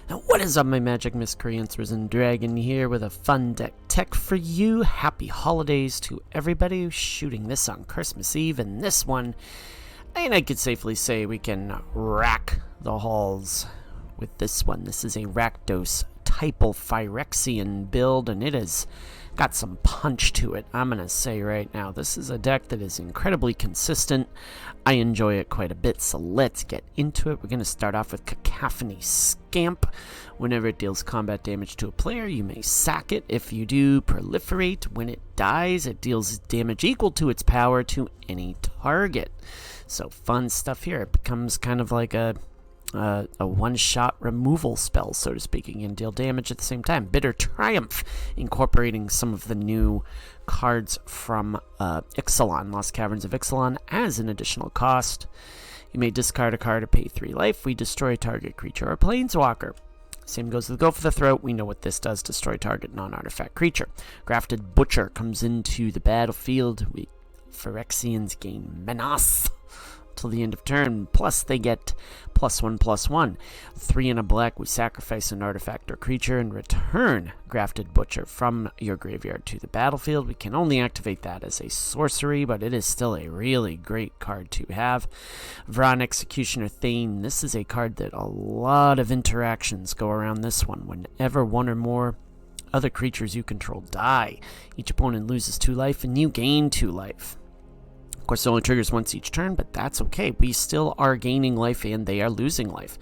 Now what is up, my magic miscreants? And Dragon here with a fun deck tech for you. Happy holidays to everybody who's shooting this on Christmas Eve, and this one, and I could safely say we can rack the halls with this one. This is a Rakdos Phyrexian build, and it has got some punch to it. I'm gonna say right now, this is a deck that is incredibly consistent. I enjoy it quite a bit, so let's get into it. We're gonna start off with Cacophony Scamp. Whenever it deals combat damage to a player, you may sack it. If you do, Proliferate. When it dies, it deals damage equal to its power to any target. So fun stuff here. It becomes kind of like a one-shot removal spell, so to speak. You can deal damage at the same time. Bitter Triumph, incorporating some of the new cards from Ixalan, Lost Caverns of Ixalan, as an additional cost. You may discard a card to pay 3 life. We destroy target creature or planeswalker. Same goes with Go for the Throat. We know what this does. Destroy target non-artifact creature. Grafted Butcher comes into the battlefield. Phyrexians gain Menace till the end of turn, plus they get +1/+1. 3 and a black, we sacrifice an artifact or creature and return Grafted Butcher from your graveyard to the battlefield. We can only activate that as a sorcery, but it is still a really great card to have. Vron Executioner Thane, this is a card that a lot of interactions go around this one. Whenever one or more other creatures you control die, each opponent loses 2 life and you gain 2 life. Of course, it only triggers once each turn, but that's okay. We still are gaining life and they are losing life.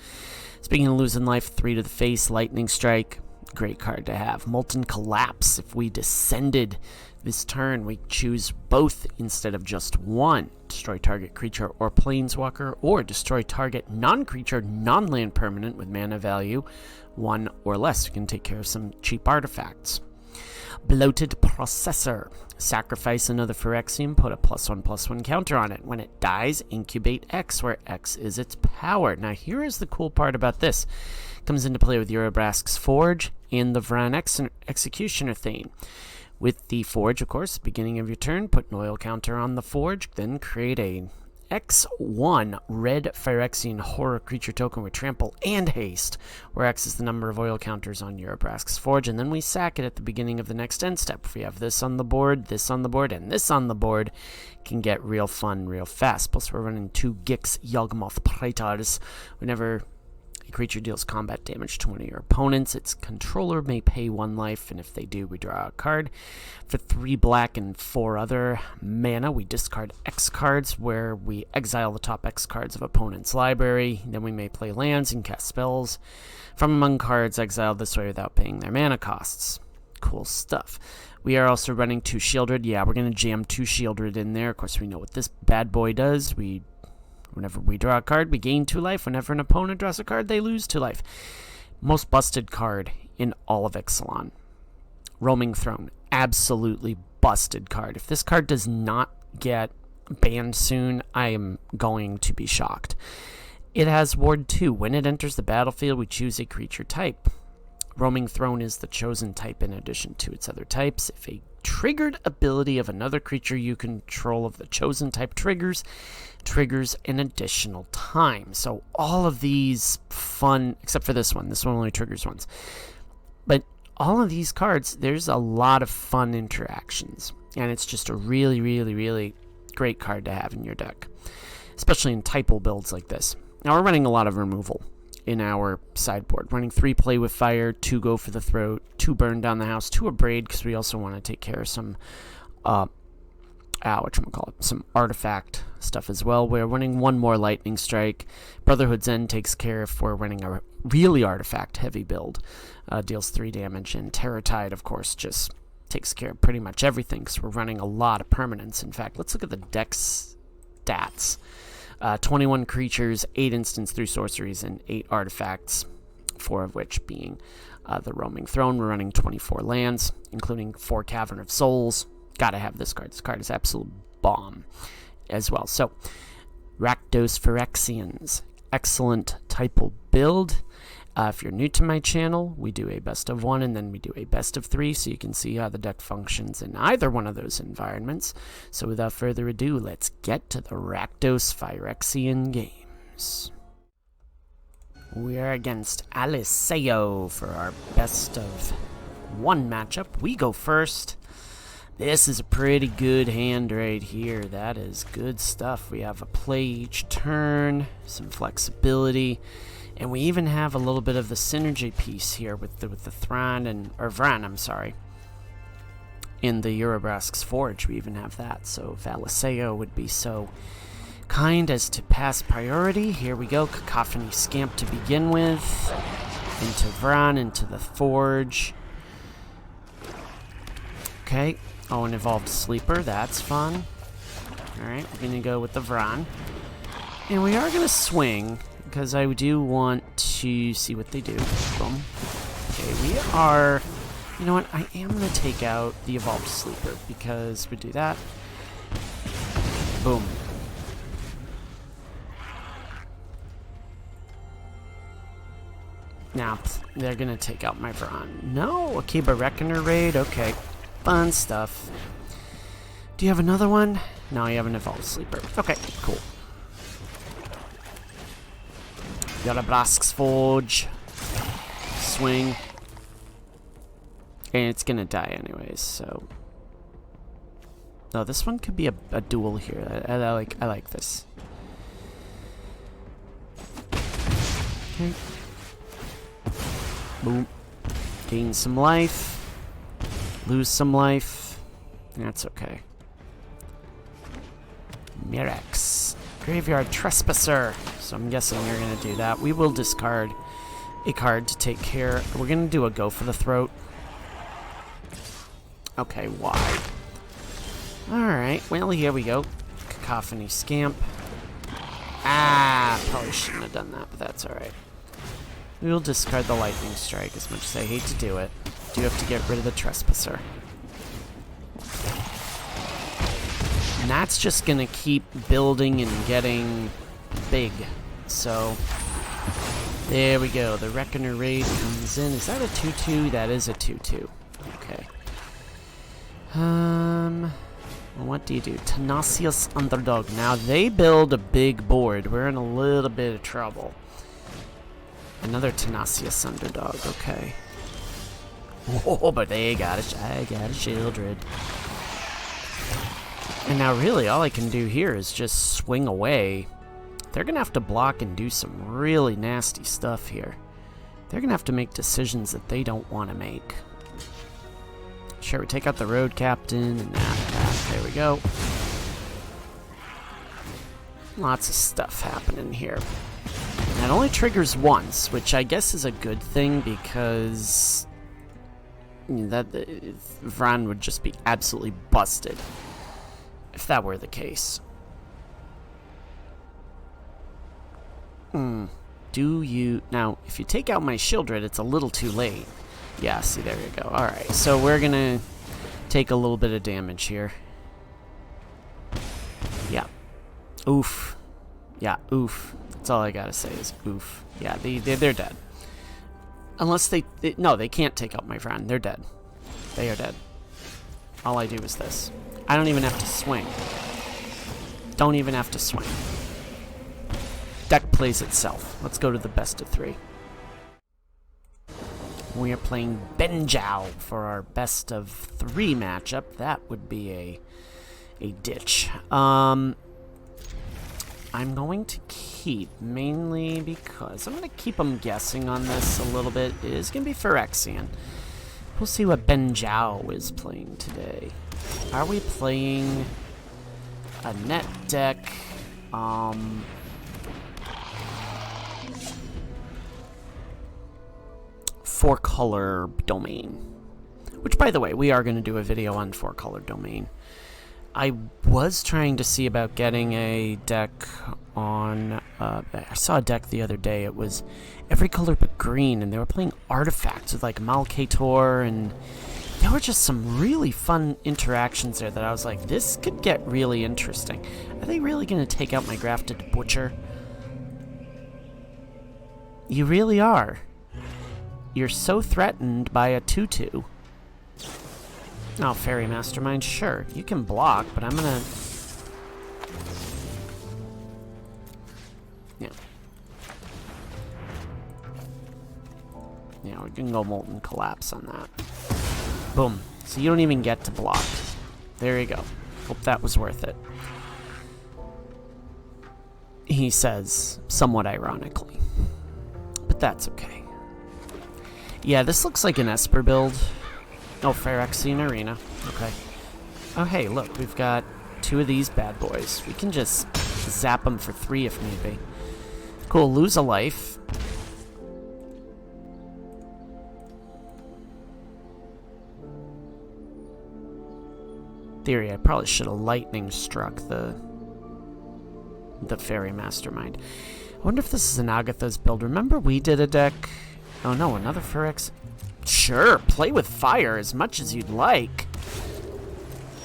Speaking of losing life, 3 to the face, Lightning Strike, great card to have. Molten Collapse, if we descended this turn, we choose both instead of just one. Destroy target creature or planeswalker, or destroy target non-creature, non-land permanent with mana value 1 or less. We can take care of some cheap artifacts. Bloated Processor. Sacrifice another Phyrexian, put a +1/+1 counter on it. When it dies, incubate X, where X is its power. Now here is the cool part about this. It comes into play with Rakdos Forge and the Vron Executioner Thane. With the Forge, of course, beginning of your turn, put an oil counter on the Forge, then create a X1 red Phyrexian horror creature token with trample and haste, where X is the number of oil counters on your Rakdos Forge, and then we sack it at the beginning of the next end step. If we have this on the board, this on the board, and this on the board, it can get real fun real fast. Plus we're running 2 Gix Yawgmoth Praetors. Whenever a creature deals combat damage to one of your opponents, its controller may pay 1 life, and if they do, we draw a card. For 3 black and 4 other mana, we discard X cards, where we exile the top X cards of opponent's library. Then we may play lands and cast spells from among cards exiled this way without paying their mana costs. Cool stuff. We are also running 2 Shieldred. Yeah, we're going to jam 2 Shieldred in there. Of course, we know what this bad boy does. Whenever we draw a card, we gain 2 life. Whenever an opponent draws a card, they lose 2 life. Most busted card in all of Ixalan. Roaming Throne. Absolutely busted card. If this card does not get banned soon, I am going to be shocked. It has Ward 2. When it enters the battlefield, we choose a creature type. Roaming Throne is the chosen type in addition to its other types. If a triggered ability of another creature you control of the chosen type triggers an additional time. So all of these fun, except for this one only triggers once, but all of these cards, there's a lot of fun interactions, and it's just a really, really, really great card to have in your deck, especially in typal builds like this. Now we're running a lot of removal in our sideboard, running 3 Play with Fire, 2 Go for the Throat, 2 Burn Down the House, 2 Abrade, because we also want to take care of some some artifact stuff as well. We're running 1 more Lightning Strike. Brotherhood's End takes care if we're running a really artifact heavy build, deals 3 damage, and Terror Tide, of course, just takes care of pretty much everything because we're running a lot of permanents. In fact, let's look at the deck stats. 21 creatures, 8 instants, 3 sorceries, and 8 artifacts, 4 of which being the Roaming Throne. We're running 24 lands, including 4 Cavern of Souls. Gotta have this card. This card is absolute bomb as well. So, Rakdos Phyrexians, excellent typal build. If you're new to my channel, we do a best of 1 and then we do a best of 3, so you can see how the deck functions in either one of those environments. So without further ado, let's get to the Rakdos Phyrexian games. We are against Aliseo for our best of 1 matchup. We go first. This is a pretty good hand right here. That is good stuff. We have a play each turn, some flexibility, and we even have a little bit of the synergy piece here with the Vran, I'm sorry. In the Eurobrask's Forge, we even have that. So if Aliseo would be so kind as to pass priority. Here we go, Cacophony Scamp to begin with. Into Vran, into the Forge. Okay. Oh, an Evolved Sleeper, that's fun. Alright, we're gonna go with the Vran. And we are gonna swing, because I do want to see what they do. Boom. Okay, we are... You know what, I am gonna take out the Evolved Sleeper, because we do that. Boom. Now, they're gonna take out my Vran. No, Akiba Reckoner raid, okay. Fun stuff. Do you have another one? No, you have an Evolved Sleeper. Okay, cool. Got a Brask's Forge. Swing. And it's gonna die anyways, so... No, this one could be a duel here. I like this. Okay. Boom. Gain some life. Lose some life. That's okay. Mirex. Graveyard Trespasser. So I'm guessing you're going to do that. We will discard a card to take care. We're going to do a Go for the Throat. Okay, why? Alright, well, here we go. Cacophony Scamp. Ah, probably shouldn't have done that, but that's alright. We will discard the Lightning Strike as much as I hate to do it. Do have to get rid of the Trespasser. And that's just gonna keep building and getting big. So, there we go. The Reckoner Raid comes in. Is that a 2-2? That is a 2-2. Okay. What do you do? Tenacious Underdog. Now, they build a big board. We're in a little bit of trouble. Another Tenacious Underdog, okay. Oh, but I got a Shieldred. And now really all I can do here is just swing away. They're gonna have to block and do some really nasty stuff here. They're gonna have to make decisions that they don't want to make. Sure, we take out the Road Captain and that. There we go. Lots of stuff happening here. And it only triggers once, which I guess is a good thing because that Vran would just be absolutely busted if that were the case. Do you... Now, if you take out my Shieldred, it's a little too late. Yeah, see, there you go. Alright, so we're gonna take a little bit of damage here. Yeah. Oof. Yeah, oof. That's all I gotta say is oof. Yeah, they're dead. Unless no, they can't take out my friend. They're dead. They are dead. All I do is this. I don't even have to swing. Don't even have to swing. Deck plays itself. Let's go to the best of 3. We are playing Benjao for our best of 3 matchup. That would be a ditch. I'm going to keep, mainly because I'm going to keep them guessing on this a little bit. It is going to be Phyrexian. We'll see what Benjao is playing today. Are we playing a net deck? 4-color domain. Which, by the way, we are going to do a video on 4-color domain. I was trying to see about getting a deck on... I saw a deck the other day. It was every color but green, and they were playing artifacts with, like, Malkator, and there were just some really fun interactions there that I was like, this could get really interesting. Are they really going to take out my Grafted Butcher? You really are. You're so threatened by a 2-2. Oh, Fairy Mastermind, sure. You can block, but I'm gonna... Yeah. Yeah, we can go Molten Collapse on that. Boom. So you don't even get to block. There you go. Hope that was worth it. He says, somewhat ironically. But that's okay. Yeah, this looks like an Esper build. Oh, Phyrexian Arena. Okay. Oh, hey, look, we've got 2 of these bad boys. We can just zap them for 3 if need be. Cool, lose a life. Theory, I probably should have lightning struck the Fairy Mastermind. I wonder if this is an Agatha's build. Remember we did a deck... Oh no, another Phyrex... Sure, play with fire as much as you'd like.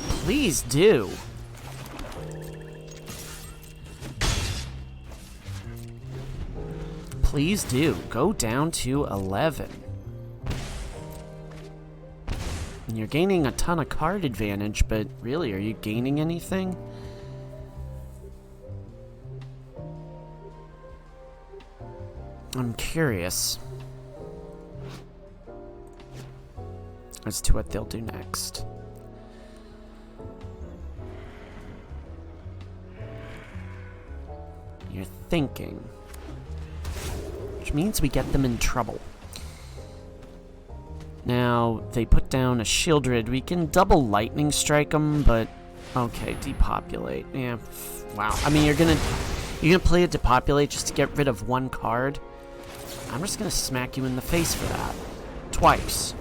Please do. Please do. Go down to 11. And you're gaining a ton of card advantage, but really, are you gaining anything? I'm curious as to what they'll do next. You're thinking, which means we get them in trouble. Now, they put down a Shieldred. We can double Lightning Strike them, but okay, depopulate. Yeah, wow. I mean, you're gonna play a depopulate just to get rid of 1 card. I'm just gonna smack you in the face for that. Twice.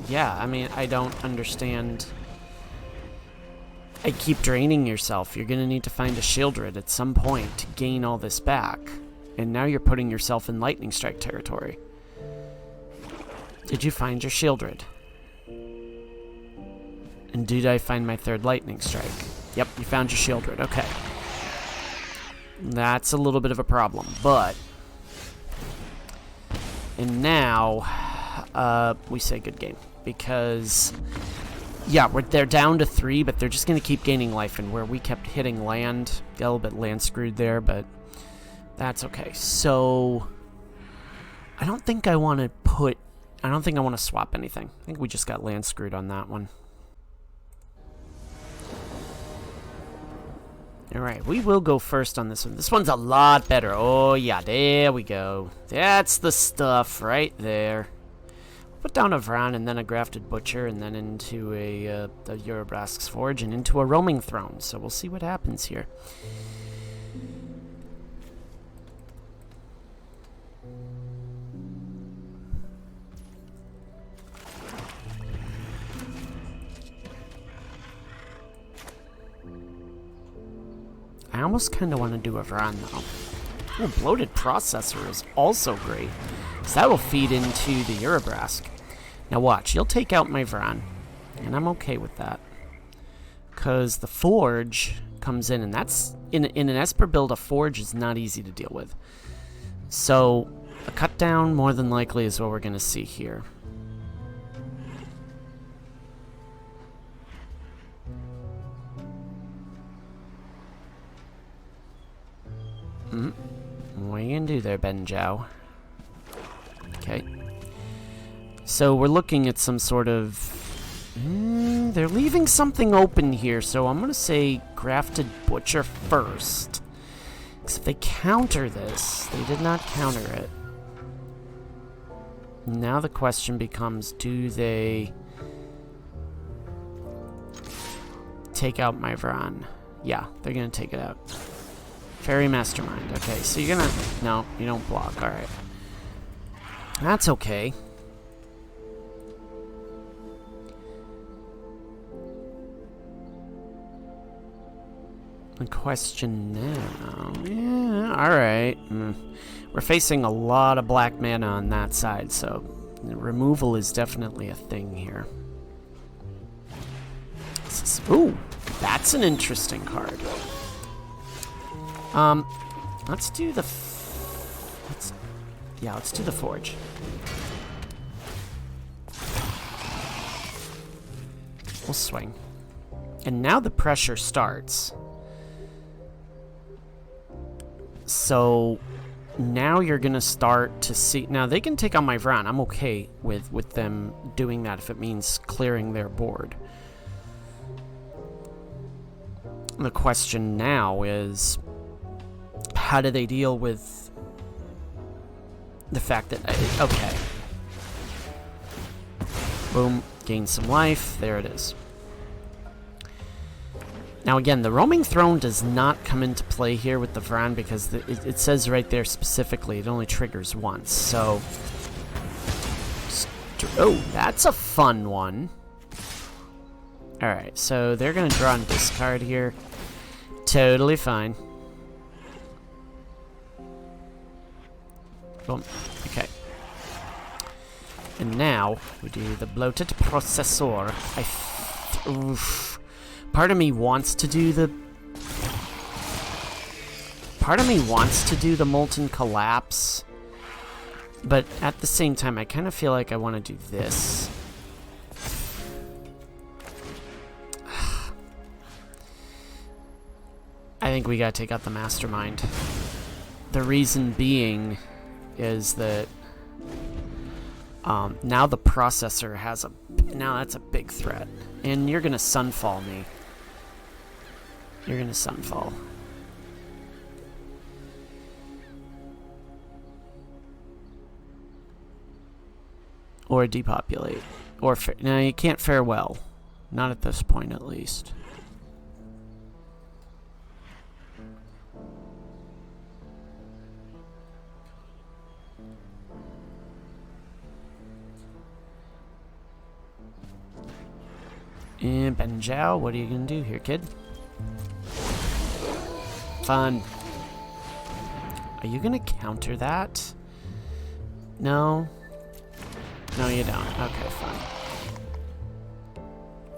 Yeah, I mean, I don't understand. I keep draining yourself. You're gonna need to find a Shieldred at some point to gain all this back. And now you're putting yourself in Lightning Strike territory. Did you find your Shieldred? And did I find my 3rd Lightning Strike? Yep, you found your Shieldred. Okay. That's a little bit of a problem, but... And now, we say good game. Because, yeah, they're down to 3, but they're just going to keep gaining life. And where we kept hitting land, got a little bit land screwed there, but that's okay. So, I don't think I want to swap anything. I think we just got land screwed on that one. Alright, we will go first on this one. This one's a lot better. Oh, yeah, there we go. That's the stuff right there. Put down a Vran and then a Grafted Butcher and then into a Urabrask's Forge and into a Roaming Throne. So we'll see what happens here. I almost kind of want to do a Vran, though. Ooh, Bloated Processor is also great, because that will feed into the Urabrask. Now watch, you'll take out my Vran, and I'm okay with that. Because the Forge comes in, and that's... In an Esper build, a Forge is not easy to deal with. So, a cut down, more than likely, is what we're going to see here. What are you gonna do there, Benjao? Okay. So we're looking at some sort of... they're leaving something open here, so I'm gonna say Grafted Butcher first. Because if they counter this, they did not counter it. Now the question becomes, do they take out my Vran? Yeah, they're gonna take it out. Fairy Mastermind. Okay, so you're gonna... No, you don't block. Alright. That's okay. The question now... Yeah, alright. We're facing a lot of black mana on that side, so... removal is definitely a thing here. Ooh! That's an interesting card. Let's do the... let's do the Forge. We'll swing. And now the pressure starts. So, now you're gonna start to see. Now they can take on my Vran. I'm okay with them doing that if it means clearing their board. The question now is, how do they deal with the fact that okay, boom, gain some life. There it is. Now again, the roaming throne does not come into play here with the Vran because it says right there specifically it only triggers once. So, oh, that's a fun one. All right, so they're gonna draw and discard here. Totally fine. Boom. Okay. And now we do the bloated processor. Oof. Part of me wants to do the molten collapse, but at the same time I kind of feel like I want to do this. I think we gotta take out the mastermind. The reason being is that now the processor has now that's a big threat, and you're gonna sunfall me. You're gonna sunfall. Or depopulate. Or no, you can't farewell. Not at this point, at least. And Benjao, what are you gonna do here, kid? Fun. Are you gonna counter that? No? No, you don't. Okay, fine.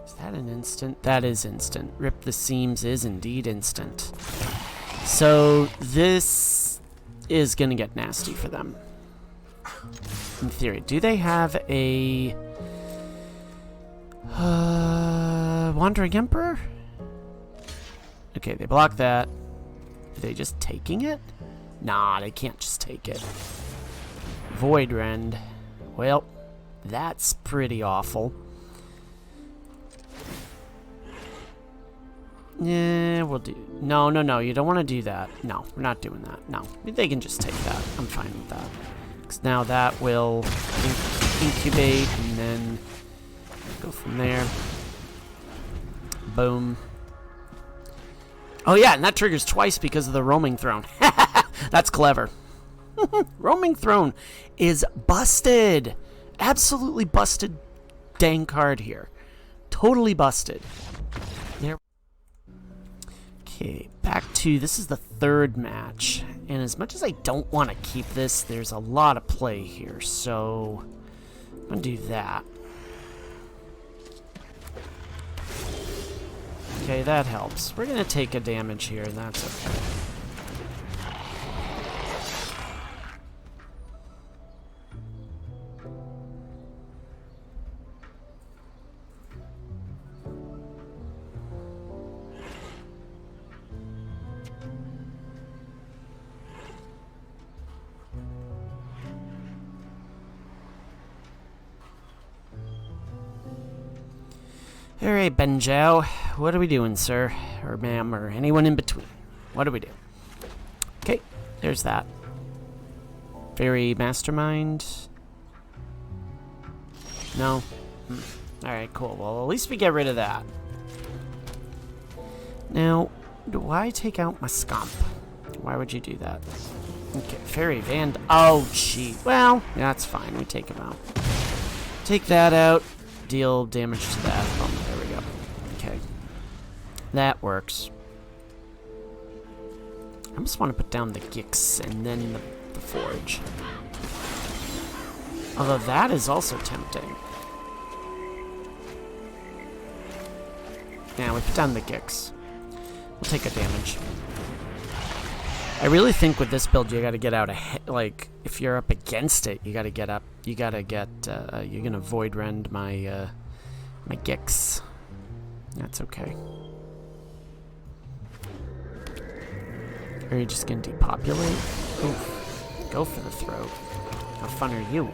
Is that an instant? That is instant. Rip the Seams is indeed instant. So, this is gonna get nasty for them. In theory. Do they have a... Wandering Emperor? Okay, they block that. Are they just taking it? Nah, they can't just take it. Void Rend. Well, that's pretty awful. Yeah, we'll do... No, you don't want to do that. No, we're not doing that. No, they can just take that. I'm fine with that. Because now that will incubate and then go from there. Boom. Oh yeah, and that triggers twice because of the roaming throne. That's clever. Roaming throne is busted. Absolutely busted dang card here. Totally busted. There. Okay, back to, this is the third match. And as much as I don't want to keep this, there's a lot of play here. So, I'm going to do that. Okay, that helps. We're going to take a damage here, and that's okay. Alright, Benjao, what are we doing, sir? Or ma'am, or anyone in between? What do we do? Okay, there's that. Fairy Mastermind? No? Alright, cool. Well, at least we get rid of that. Now, do I take out my Scomp? Why would you do that? Okay, Fairy Van... Oh, gee. Well, that's fine. We take him out. Take that out. Deal damage to that. Oh, there we go. Okay. That works. I just want to put down the Gix and then the Forge. Although that is also tempting. Yeah, we put down the Gix. We'll take a damage. I really think with this build you gotta get out ahead. Like, if you're up against it, you gotta get up. You gotta get, you're gonna Void Rend my, my Gix. That's okay. Or are you just gonna depopulate? Oof. Go for the throat. How fun are you?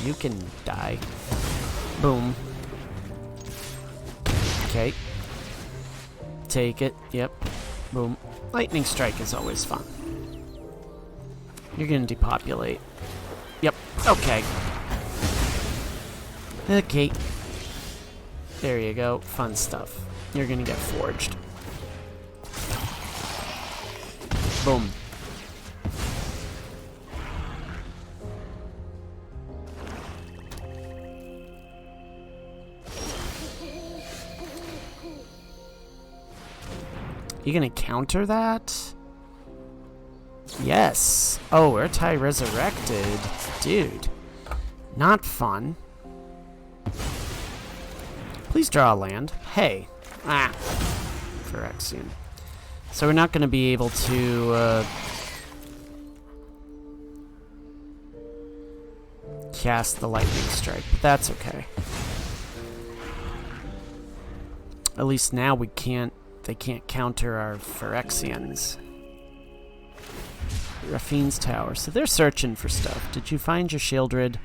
You can die. Boom. Okay. Take it. Yep. Boom. Lightning strike is always fun. You're gonna depopulate. Yep. Okay. Okay. There you go. Fun stuff. You're gonna get forged. Boom. You gonna counter that? Yes. Oh, Urtai resurrected. Dude. Not fun. Please draw a land. Hey. Ah. Phyrexian. So we're not gonna be able to, cast the lightning strike, but that's okay. At least now we can't, they can't counter our Phyrexians. Raffine's Tower. So they're searching for stuff. Did you find your Shieldred?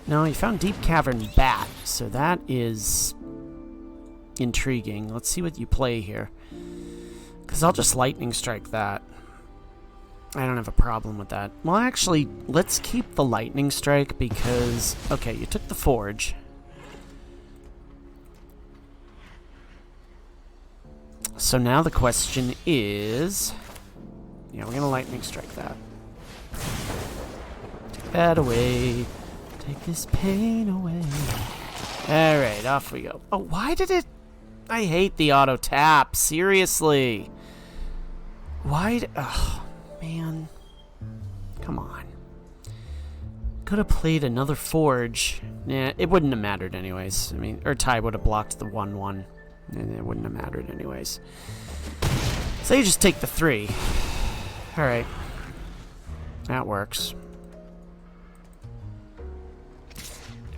No, you found Deep Cavern Bat. So that is intriguing. Let's see what you play here. Because I'll just lightning strike that. I don't have a problem with that. Well, actually, let's keep the lightning strike because... Okay, you took the forge. So now the question is... Yeah, we're gonna lightning strike that. Take that away. Take this pain away. Alright, off we go. Oh, why did it... I hate the auto tap. Seriously. Why... Oh, man. Come on. Could have played another forge. Nah, it wouldn't have mattered anyways. I mean, Urtai would have blocked the 1-1. And it wouldn't have mattered anyways. So you just take the 3. Alright. That works.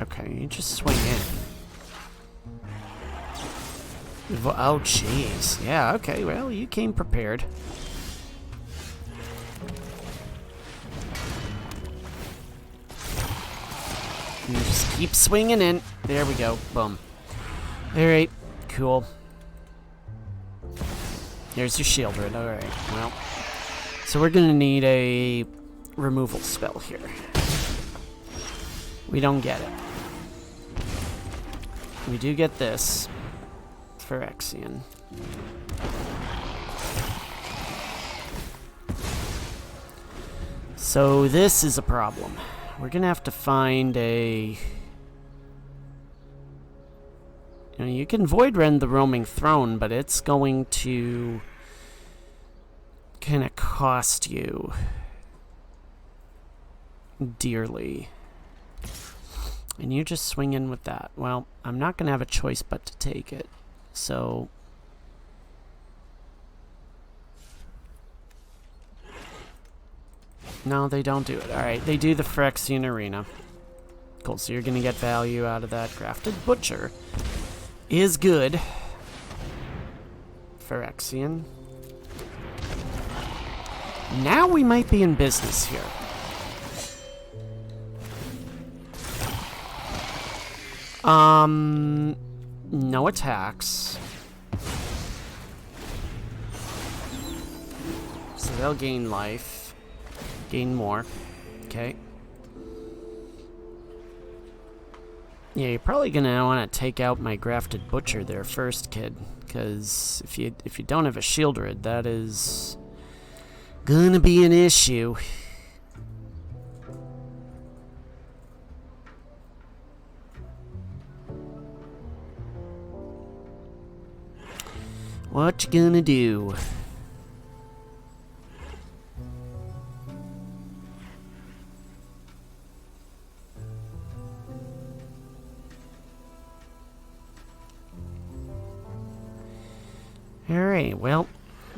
Okay, you just swing in. Oh, jeez. Yeah, okay, well, you came prepared. You just keep swinging in. There we go. Boom. Alright, cool. There's your Shieldred. Alright, well. So we're gonna need a removal spell here. We don't get it. We do get this. Phyrexian. So this is a problem. We're gonna have to find a... You know, you can Void Rend the Roaming Throne, but it's going to kind of cost you dearly. And you just swing in with that. Well, I'm not gonna have a choice but to take it. So... No, they don't do it. Alright, they do the Phyrexian Arena. Cool, so you're gonna get value out of that. Grafted Butcher is good. Phyrexian. Now we might be in business here. No attacks. So they'll gain life. Gain more. Okay. Yeah, you're probably gonna want to take out my Grafted Butcher there first, kid. Because if you don't have a Shieldred, that is gonna be an issue. What you gonna do? Alright, well,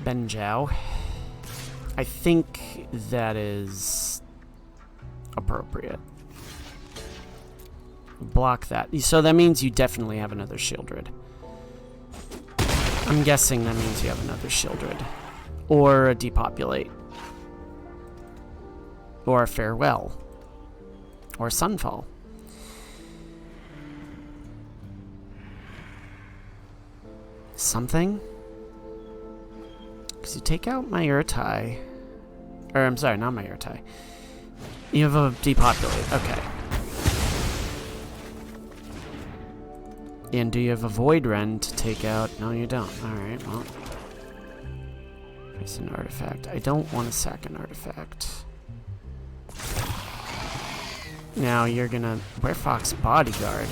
Benjao. I think that is appropriate. Block that. So that means you definitely have another Shieldred. I'm guessing that means you have another Shieldred. Or a Depopulate. Or Farewell. Or Sunfall. Something? Because you take out my Urtai. Or, I'm sorry, not my Urtai. You have a depopulate. Okay. And do you have a Void Rend to take out? No, you don't. Alright, well. There's an artifact. I don't want to sack an artifact. Now you're gonna... Werefox Bodyguard.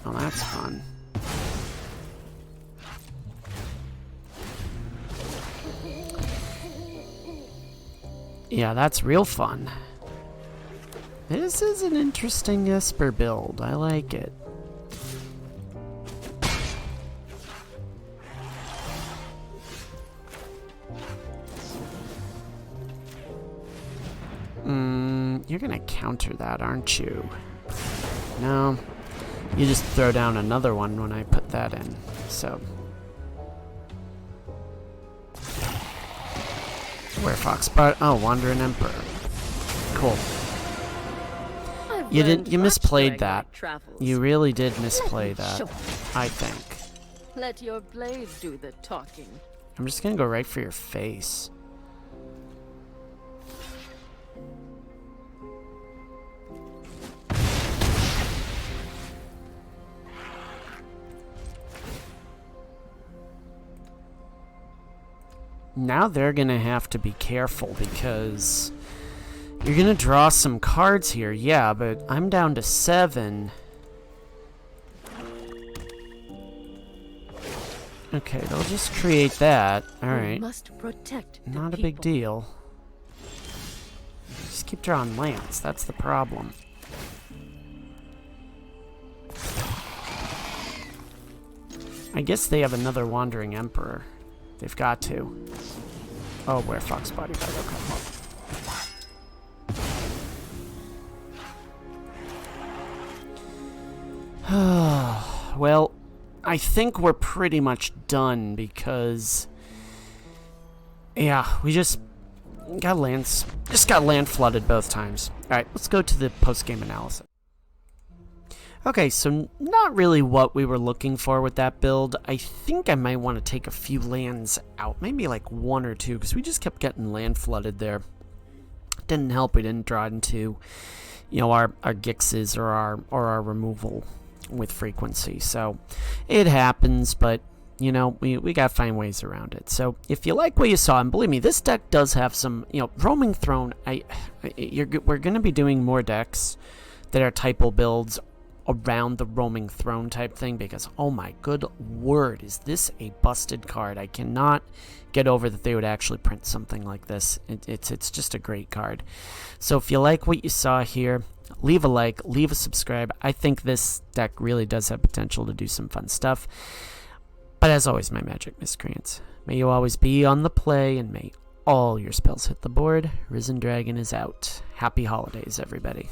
Oh, that's fun. Yeah, that's real fun. This is an interesting Esper build. I like it. You're gonna counter that, aren't you? No. You just throw down another one when I put that in. So. Werefox, but oh, Wandering Emperor. Cool. You misplayed that. You really did misplay that. I think. Let your blade do the talking. I'm just gonna go right for your face. Now they're gonna have to be careful because you're gonna draw some cards here, yeah, but I'm down to 7. Okay, they'll just create that. Alright. Must protect the Not a big deal. Just keep drawing lands, that's the problem. I guess they have another Wandering Emperor. They've got to. Oh, Werefox Bodyguard, okay. Well, I think we're pretty much done because... Yeah, we just got land flooded both times. Alright, let's go to the post-game analysis. Okay, so not really what we were looking for with that build. I think I might want to take a few lands out, maybe like 1 or 2, because we just kept getting land flooded there. Didn't help, we didn't draw into, you know, our Gixes or our removal with frequency. So it happens, but you know, we gotta find ways around it. So if you like what you saw, and believe me, this deck does have some, you know, Roaming Throne. We're gonna be doing more decks that are typo builds around the Roaming Throne type thing, because oh my good word, is this a busted card. I cannot get over that they would actually print something like this. It's just a great card. So if you like what you saw here, leave a like, leave a subscribe. I think this deck really does have potential to do some fun stuff. But as always, my magic miscreants, may you always be on the play, and may all your spells hit the board. Risen Dragon is out. Happy holidays, everybody.